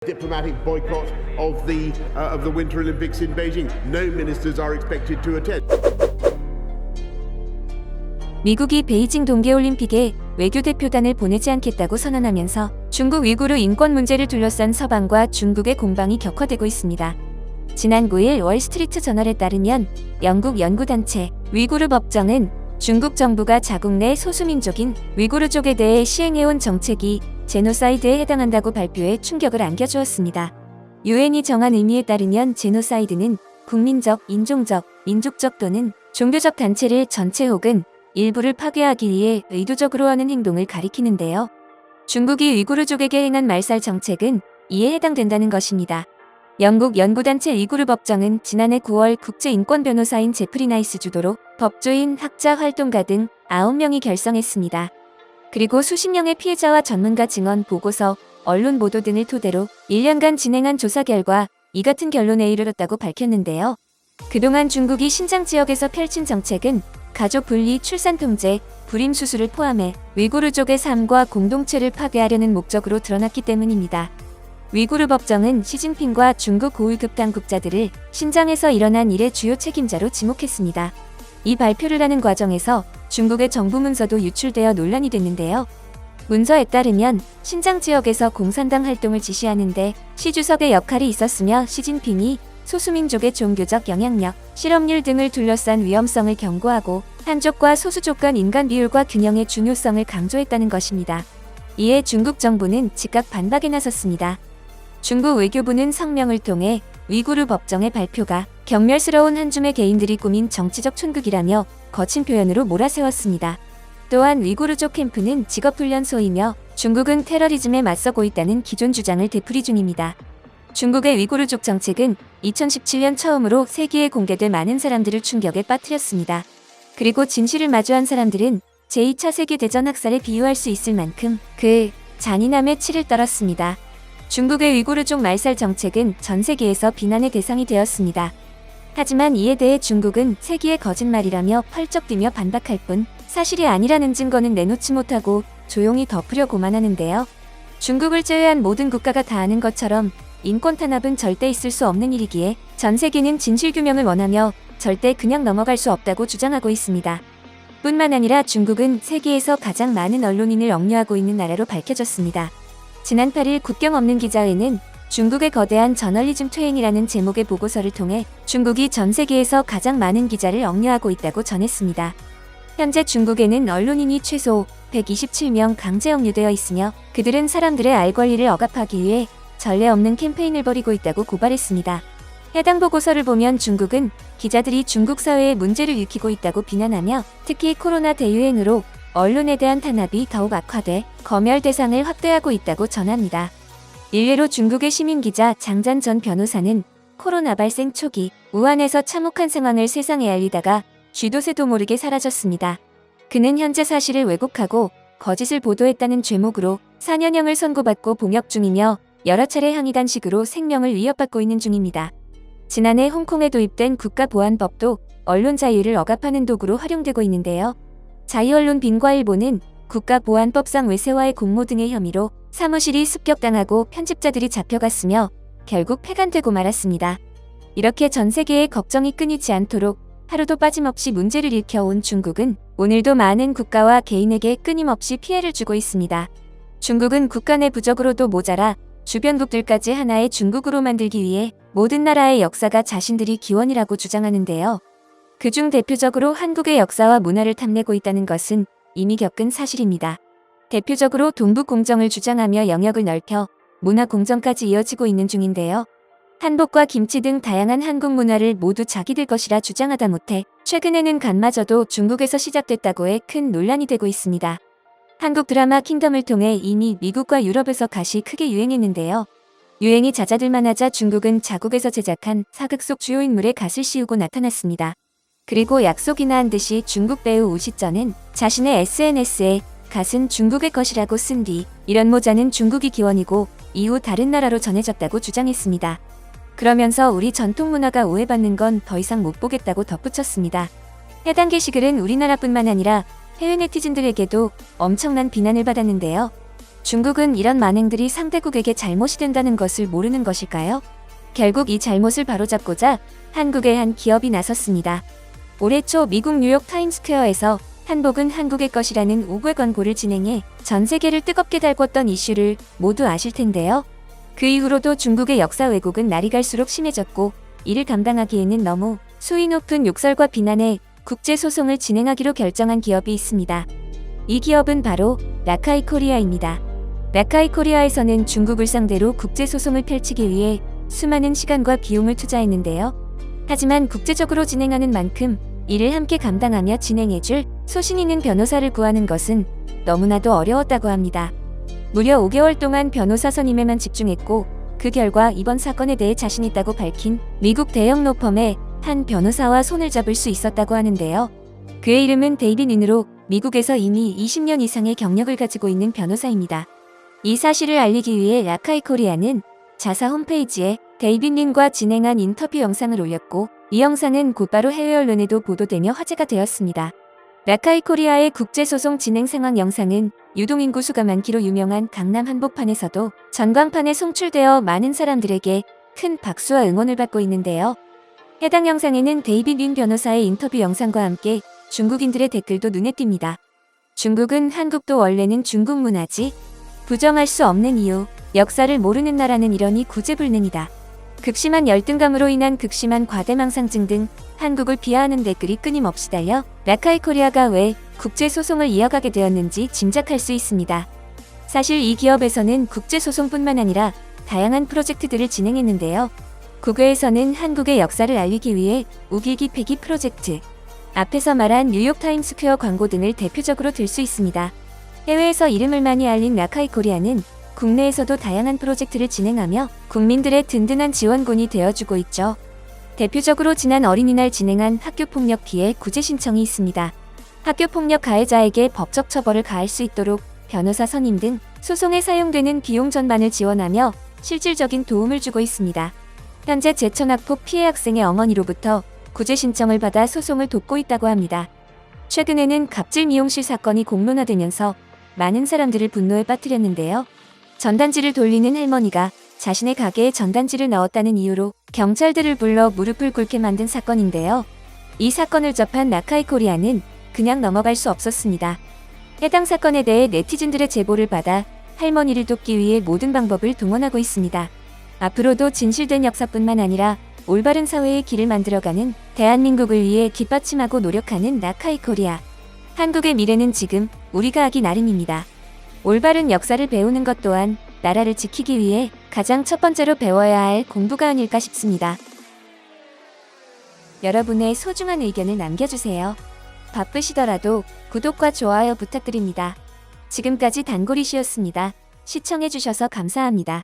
Diplomatic boycott of the Winter Olympics in Beijing. No ministers are expected to attend. 미국이 베이징 동계올림픽에 외교대표단을 보내지 않겠다고 선언하면서 중국 위구르 인권 문제를 둘러싼 서방과 중국의 공방이 격화되고 있습니다. 지난 9일 월스트리트 저널에 따르면 영국 연구단체 위구르 법정은 중국 정부가 자국 내 소수민족인 위구르족에 대해 시행해온 정책이 제노사이드에 해당한다고 발표해 충격을 안겨주었습니다. 유엔이 정한 의미에 따르면 제노사이드는 국민적, 인종적, 민족적 또는 종교적 단체를 전체 혹은 일부를 파괴하기 위해 의도적으로 하는 행동을 가리키는데요. 중국이 위구르족에게 행한 말살 정책은 이에 해당된다는 것입니다. 영국 연구단체 위구르 법정은 지난해 9월 국제인권변호사인 제프리 나이스 주도로 법조인, 학자, 활동가 등 9명이 결성했습니다. 그리고 수십 명의 피해자와 전문가 증언, 보고서, 언론 보도 등을 토대로 1년간 진행한 조사 결과 이 같은 결론에 이르렀다고 밝혔는데요. 그동안 중국이 신장 지역에서 펼친 정책은 가족 분리, 출산 통제, 불임 수술을 포함해 위구르족의 삶과 공동체를 파괴하려는 목적으로 드러났기 때문입니다. 위구르 법정은 시진핑과 중국 고위급 당국자들을 신장에서 일어난 일의 주요 책임자로 지목했습니다. 이 발표를 하는 과정에서 중국의 정부 문서도 유출되어 논란이 됐는데요. 문서에 따르면 신장 지역에서 공산당 활동을 지시하는데 시 주석의 역할이 있었으며 시진핑이 소수민족의 종교적 영향력, 실업률 등을 둘러싼 위험성을 경고하고 한족과 소수족 간 인간 비율과 균형의 중요성을 강조했다는 것입니다. 이에 중국 정부는 즉각 반박에 나섰습니다. 중국 외교부는 성명을 통해 위구르 법정의 발표가 경멸스러운 한 줌의 개인들이 꾸민 정치적 촌극이라며 거친 표현으로 몰아세웠습니다. 또한 위구르족 캠프는 직업훈련소이며 중국은 테러리즘에 맞서고 있다는 기존 주장을 되풀이 중입니다. 중국의 위구르족 정책은 2017년 처음으로 세계에 공개돼 많은 사람들을 충격에 빠뜨렸습니다. 그리고 진실을 마주한 사람들은 제2차 세계대전 학살에 비유할 수 있을 만큼 그 잔인함에 치를 떨었습니다. 중국의 위구르족 말살 정책은 전 세계에서 비난의 대상이 되었습니다. 하지만 이에 대해 중국은 세기의 거짓말이라며 펄쩍 뛰며 반박할 뿐 사실이 아니라는 증거는 내놓지 못하고 조용히 덮으려고만 하는데요. 중국을 제외한 모든 국가가 다 아는 것처럼 인권 탄압은 절대 있을 수 없는 일이기에 전 세계는 진실규명을 원하며 절대 그냥 넘어갈 수 없다고 주장하고 있습니다. 뿐만 아니라 중국은 세계에서 가장 많은 언론인을 억류하고 있는 나라로 밝혀졌습니다. 지난 8일 국경 없는 기자회는 중국의 거대한 저널리즘 퇴행이라는 제목의 보고서를 통해 중국이 전 세계에서 가장 많은 기자를 억류하고 있다고 전했습니다. 현재 중국에는 언론인이 최소 127명 강제 억류되어 있으며 그들은 사람들의 알 권리를 억압하기 위해 전례 없는 캠페인을 벌이고 있다고 고발했습니다. 해당 보고서를 보면 중국은 기자들이 중국 사회에 문제를 일으키고 있다고 비난하며 특히 코로나 대유행으로 언론에 대한 탄압이 더욱 악화돼 검열 대상을 확대하고 있다고 전합니다. 일례로 중국의 시민기자 장잔 전 변호사는 코로나 발생 초기 우한에서 참혹한 상황을 세상에 알리다가 쥐도 새도 모르게 사라졌습니다. 그는 현재 사실을 왜곡하고 거짓을 보도했다는 죄목으로 4년형을 선고받고 복역 중이며 여러 차례 항의 단식으로 생명을 위협받고 있는 중입니다. 지난해 홍콩에 도입된 국가보안법도 언론 자유를 억압하는 도구로 활용되고 있는데요. 자유언론 빈과일보는 국가보안법상 외세와의 공모 등의 혐의로 사무실이 습격당하고 편집자들이 잡혀갔으며 결국 폐간되고 말았습니다. 이렇게 전 세계의 걱정이 끊이지 않도록 하루도 빠짐없이 문제를 일으켜온 중국은 오늘도 많은 국가와 개인에게 끊임없이 피해를 주고 있습니다. 중국은 국가 내 부적으로도 모자라 주변국들까지 하나의 중국으로 만들기 위해 모든 나라의 역사가 자신들이 기원이라고 주장하는데요. 그중 대표적으로 한국의 역사와 문화를 탐내고 있다는 것은 이미 겪은 사실입니다. 대표적으로 동북공정을 주장하며 영역을 넓혀 문화공정까지 이어지고 있는 중인데요. 한복과 김치 등 다양한 한국 문화를 모두 자기들 것이라 주장하다 못해 최근에는 간마저도 중국에서 시작됐다고 해 큰 논란이 되고 있습니다. 한국 드라마 킹덤을 통해 이미 미국과 유럽에서 갓이 크게 유행했는데요. 유행이 잦아들만 하자 중국은 자국에서 제작한 사극 속 주요 인물의 갓을 씌우고 나타났습니다. 그리고 약속이나 한 듯이 중국 배우 우시쩌는 자신의 SNS에 갓은 중국의 것이라고 쓴 뒤 이런 모자는 중국이 기원이고 이후 다른 나라로 전해졌다고 주장했습니다. 그러면서 우리 전통 문화가 오해받는 건 더 이상 못 보겠다고 덧붙였습니다. 해당 게시글은 우리나라뿐만 아니라 해외 네티즌들에게도 엄청난 비난을 받았는데요. 중국은 이런 만행들이 상대국에게 잘못이 된다는 것을 모르는 것일까요? 결국 이 잘못을 바로잡고자 한국의 한 기업이 나섰습니다. 올해 초 미국 뉴욕 타임스퀘어에서 한복은 한국의 것이라는 5개 광고를 진행해 전 세계를 뜨겁게 달궜던 이슈를 모두 아실 텐데요. 그 이후로도 중국의 역사 왜곡은 날이 갈수록 심해졌고 이를 감당하기에는 너무 수위 높은 욕설과 비난에 국제소송을 진행하기로 결정한 기업이 있습니다. 이 기업은 바로 라카이 코리아입니다. 라카이 코리아에서는 중국을 상대로 국제소송을 펼치기 위해 수많은 시간과 비용을 투자했는데요. 하지만 국제적으로 진행하는 만큼 이를 함께 감당하며 진행해줄 소신 있는 변호사를 구하는 것은 너무나도 어려웠다고 합니다. 무려 5개월 동안 변호사 선임에만 집중했고 그 결과 이번 사건에 대해 자신 있다고 밝힌 미국 대형 로펌의 한 변호사와 손을 잡을 수 있었다고 하는데요. 그의 이름은 데이빗 린으로 미국에서 이미 20년 이상의 경력을 가지고 있는 변호사입니다. 이 사실을 알리기 위해 라카이 코리아는 자사 홈페이지에 데이빗 린과 진행한 인터뷰 영상을 올렸고 이 영상은 곧바로 해외 언론에도 보도되며 화제가 되었습니다. 라카이 코리아의 국제소송 진행 상황 영상은 유동인구 수가 많기로 유명한 강남 한복판에서도 전광판에 송출되어 많은 사람들에게 큰 박수와 응원을 받고 있는데요. 해당 영상에는 데이빗 린 변호사의 인터뷰 영상과 함께 중국인들의 댓글도 눈에 띕니다. 중국은 한국도 원래는 중국 문화지. 부정할 수 없는 이유, 역사를 모르는 나라는 이러니 구제불능이다. 극심한 열등감으로 인한 극심한 과대망상증 등 한국을 비하하는 댓글이 끊임없이 달려 라카이 코리아가 왜 국제소송을 이어가게 되었는지 짐작할 수 있습니다. 사실 이 기업에서는 국제소송뿐만 아니라 다양한 프로젝트들을 진행했는데요. 국외에서는 한국의 역사를 알리기 위해 우기기 패기 프로젝트, 앞에서 말한 뉴욕 타임스퀘어 광고 등을 대표적으로 들 수 있습니다. 해외에서 이름을 많이 알린 라카이 코리아는 국내에서도 다양한 프로젝트를 진행하며 국민들의 든든한 지원군이 되어주고 있죠. 대표적으로 지난 어린이날 진행한 학교폭력 피해 구제 신청이 있습니다. 학교폭력 가해자에게 법적 처벌을 가할 수 있도록 변호사 선임 등 소송에 사용되는 비용 전반을 지원하며 실질적인 도움을 주고 있습니다. 현재 제천학폭 피해 학생의 어머니로부터 구제 신청을 받아 소송을 돕고 있다고 합니다. 최근에는 갑질 미용실 사건이 공론화되면서 많은 사람들을 분노에 빠뜨렸는데요. 전단지를 돌리는 할머니가 자신의 가게에 전단지를 넣었다는 이유로 경찰들을 불러 무릎을 꿇게 만든 사건인데요. 이 사건을 접한 라카이 코리아는 그냥 넘어갈 수 없었습니다. 해당 사건에 대해 네티즌들의 제보를 받아 할머니를 돕기 위해 모든 방법을 동원하고 있습니다. 앞으로도 진실된 역사뿐만 아니라 올바른 사회의 길을 만들어가는 대한민국을 위해 뒷받침하고 노력하는 라카이 코리아. 한국의 미래는 지금 우리가 하기 나름입니다. 올바른 역사를 배우는 것 또한 나라를 지키기 위해 가장 첫 번째로 배워야 할 공부가 아닐까 싶습니다. 여러분의 소중한 의견을 남겨주세요. 바쁘시더라도 구독과 좋아요 부탁드립니다. 지금까지 단골이시였습니다. 시청해주셔서 감사합니다.